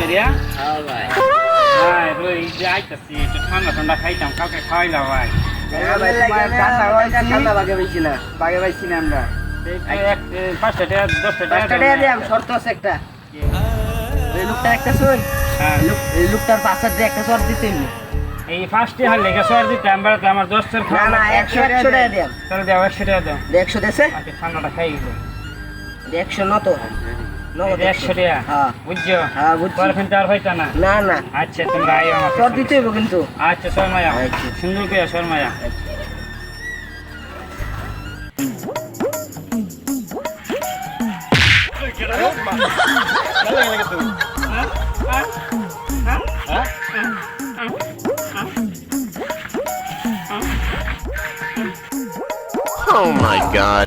রিয়া হ্যাঁ ভাই ভাই রই যাইতাছি একটু ঠান্ডা ঠান্ডা খাইতাম কাউকে খাওয়াইলা ভাই ভাই তোমার ঠান্ডা হইছে ঠান্ডা বাগে পাইছি না বাগে পাইছি না আমরা এক 5 টাকা 10 টাকা 5 টাকা দিলাম শর্ত আছে একটা এই লোকটা একটা শুন হ্যাঁ এই লোকটার পাশে দিয়ে একটা শর্ত দিতে হইবে এই ফার্স্টে হল লেখা সর দিতে আমরা তো আমার 10 টাকা না না 100 টাকা দিলাম তাহলে দাও 100 টাকা দাও 100 দেছে আচ্ছা ঠান্ডাটা খাই গেল 100 না তো নগদ 100 টাকা হ্যাঁ বুঝছো হ্যাঁ বুঝছি পরে কিন্তু আর হইতা না না না আচ্ছা তোমরা আইও আমার শর্ত দিতে হইবে কিন্তু আচ্ছা শর্মায়া আচ্ছা। সুন্দর করে শর্মায়া Oh my god.